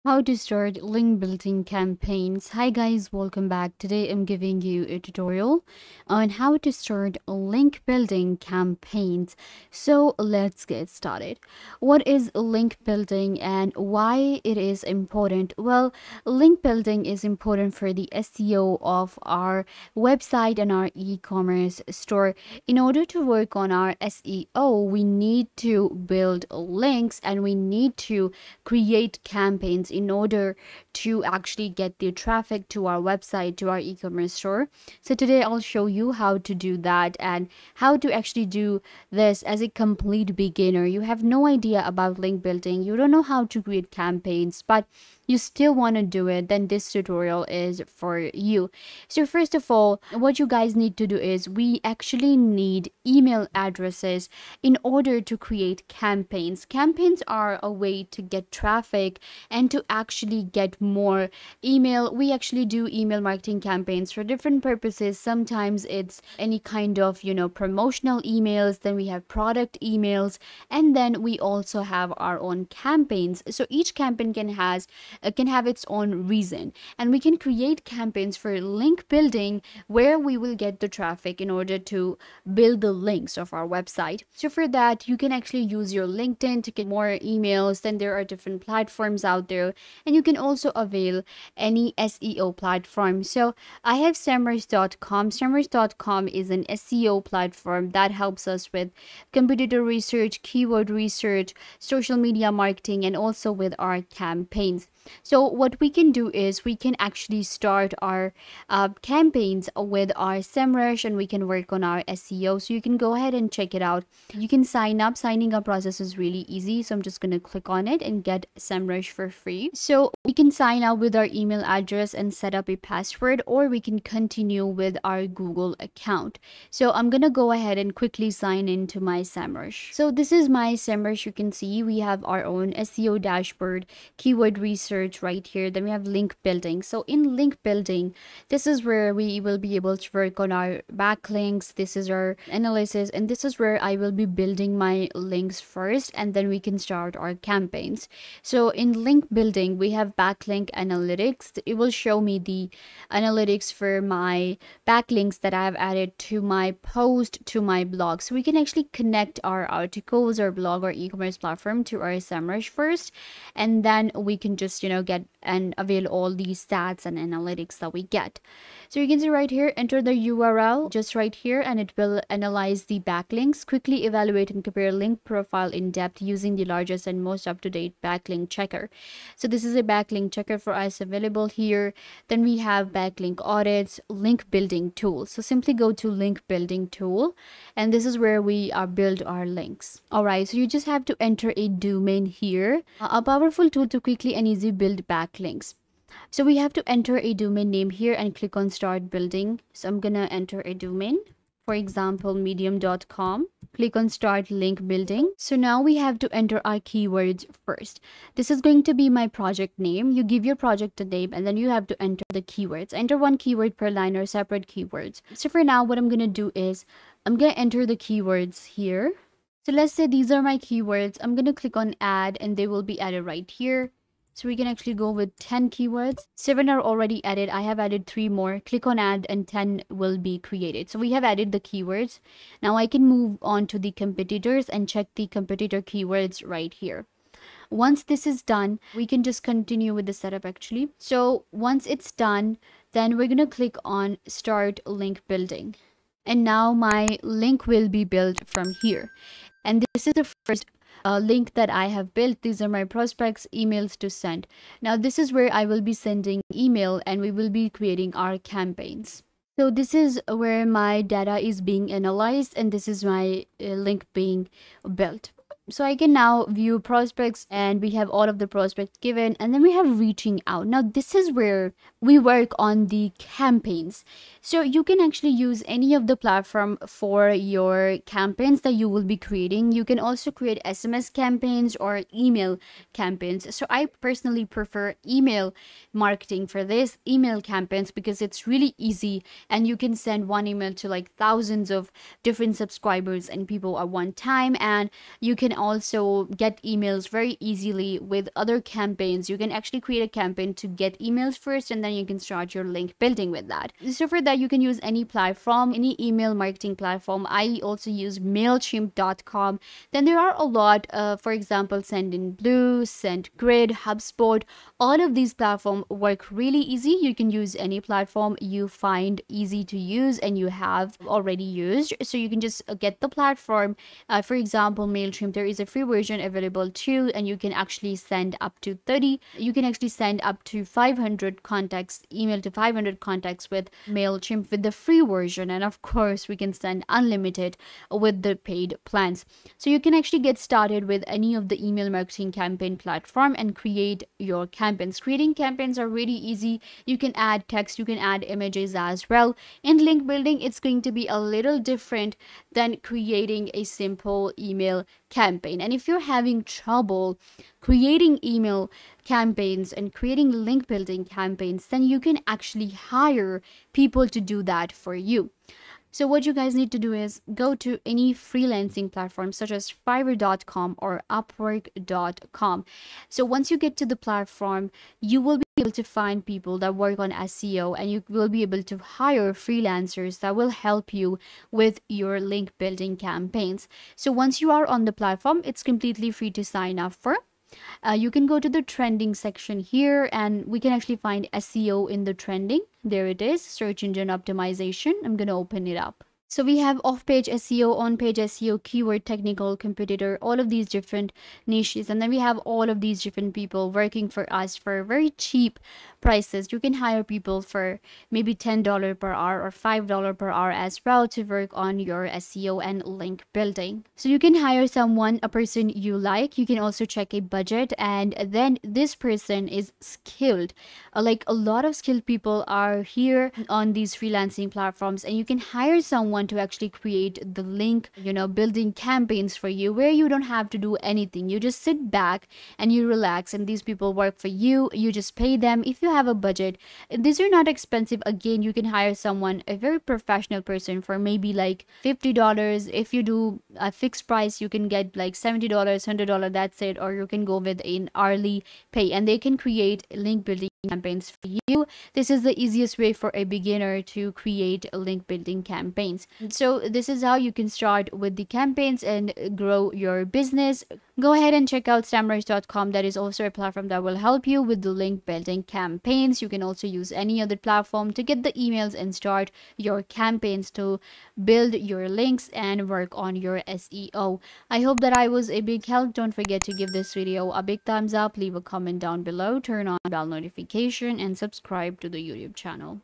How to start link building campaigns. Hi guys, welcome back. Today I'm giving you a tutorial on how to start link building campaigns. So let's get started. What is link building and why it is important? Well, link building is important for the SEO of our website and our e-commerce store. In order to work on our SEO, we need to build links and we need to create campaigns in order to actually get the traffic to our website, to our e-commerce store. So today I'll show you how to do that and how to actually do this as a complete beginner. You have no idea about link building, you don't know how to create campaigns, but you still want to do it, then this tutorial is for you. So first of all, what you guys need to do is we actually need email addresses in order to create campaigns. Campaigns are a way to get traffic and to actually get more email. We actually do email marketing campaigns for different purposes. Sometimes it's any kind of, promotional emails, then we have product emails, and then we also have our own campaigns. So each campaign can have its own reason, and we can create campaigns for link building where we will get the traffic in order to build the links of our website. So for that, you can actually use your LinkedIn to get more emails. Then there are different platforms out there, and you can also avail any SEO platform. So I have Semrush.com. Semrush.com is an SEO platform that helps us with competitor research, keyword research, social media marketing, and also with our campaigns. So what we can do is we can actually start our campaigns with our Semrush, and we can work on our SEO. So you can go ahead and check it out. You can sign up. Signing up process is really easy. So I'm just going to click on it and get Semrush for free. So we can sign up with our email address and set up a password, or we can continue with our Google account. So I'm going to go ahead and quickly sign into my Semrush. So this is my Semrush. You can see we have our own SEO dashboard, keyword research right here. Then we have link building. So in link building, this is where we will be able to work on our backlinks. This is our analysis, and this is where I will be building my links first, and then we can start our campaigns. So in link building, we have backlink analytics. It will show me the analytics for my backlinks that I have added to my post, to my blog. So we can actually connect our articles or blog or e-commerce platform to our Semrush first, and then we can just get and avail all these stats and analytics that we get. So you can see right here, enter the URL just right here, and it will analyze the backlinks, quickly evaluate and compare link profile in depth using the largest and most up-to-date backlink checker. So this is a backlink checker for us available here. Then we have backlink audits, link building tool. So simply go to link building tool, and this is where we build our links. All right, so you just have to enter a domain here, a powerful tool to quickly and easily build backlinks. So we have to enter a domain name here and click on start building. So I'm gonna enter a domain, for example medium.com. Click on start link building. So now we have to enter our keywords first. This is going to be my project name. You give your project a name, and then you have to enter the keywords. Enter one keyword per line or separate keywords. So for now, what I'm gonna do is I'm gonna enter the keywords here. So let's say these are my keywords. I'm gonna click on add, and they will be added right here. So we can actually go with 10 keywords. 7 are already added. I have added 3 more. Click on add and 10 will be created. So we have added the keywords. Now I can move on to the competitors and check the competitor keywords right here. Once this is done, we can just continue with the setup actually. So once it's done, then we're going to click on start link building. And now my link will be built from here. And this is the first link that I have built. These are my prospects, emails to send. Now this is where I will be sending email, and we will be creating our campaigns. So this is where my data is being analyzed, and this is my link being built. So I can now view prospects, and we have all of the prospects given, and then we have reaching out. Now this is where we work on the campaigns. So you can actually use any of the platform for your campaigns that you will be creating. You can also create SMS campaigns or email campaigns. So I personally prefer email marketing for this, email campaigns, because it's really easy, and you can send one email to like thousands of different subscribers and people at one time, and you can also get emails very easily with other campaigns. You can actually create a campaign to get emails first, and then you can start your link building with that. So for that, you can use any platform, any email marketing platform. I also use MailChimp.com. Then there are a lot, for example, Sendinblue, SendGrid, HubSpot. All of these platforms work really easy. You can use any platform you find easy to use and you have already used. So you can just get the platform. For example, MailChimp, there is a free version available too, and you can actually send up to 30. You can actually send up to 500 contacts, email to 500 contacts with MailChimp with the free version. And of course, we can send unlimited with the paid plans. So you can actually get started with any of the email marketing campaign platform and create your campaigns. Creating campaigns are really easy. You can add text, you can add images as well. In link building, it's going to be a little different than creating a simple email campaign. And if you're having trouble creating email campaigns and creating link building campaigns, then you can actually hire people to do that for you. So what you guys need to do is go to any freelancing platform such as Fiverr.com or Upwork.com. So once you get to the platform, you will be able to find people that work on SEO, and you will be able to hire freelancers that will help you with your link building campaigns. So once you are on the platform, it's completely free to sign up for. You can go to the trending section here, and we can actually find SEO in the trending. There it is, search engine optimization. I'm going to open it up. So we have off-page SEO, on-page SEO, keyword, technical, competitor, all of these different niches. And then we have all of these different people working for us for very cheap prices. You can hire people for maybe $10 per hour or $5 per hour as well to work on your SEO and link building. So you can hire someone, a person you like. You can also check a budget, and then this person is skilled. Like a lot of skilled people are here on these freelancing platforms, and you can hire someone to actually create the link, building campaigns for you, where you don't have to do anything. You just sit back and you relax, and these people work for you. You just pay them. If you have a budget, these are not expensive. Again, you can hire someone, a very professional person, for maybe like $50. If you do a fixed price, you can get like $70, $100, that's it. Or you can go with an hourly pay, and they can create link building campaigns for you. This is the easiest way for a beginner to create link building campaigns. So this is how you can start with the campaigns and grow your business. Go ahead and check out Semrush.com. That is also a platform that will help you with the link building campaigns. You can also use any other platform to get the emails and start your campaigns to build your links and work on your SEO. I hope that I was a big help. Don't forget to give this video a big thumbs up, leave a comment down below, turn on bell notification, and subscribe to the YouTube channel.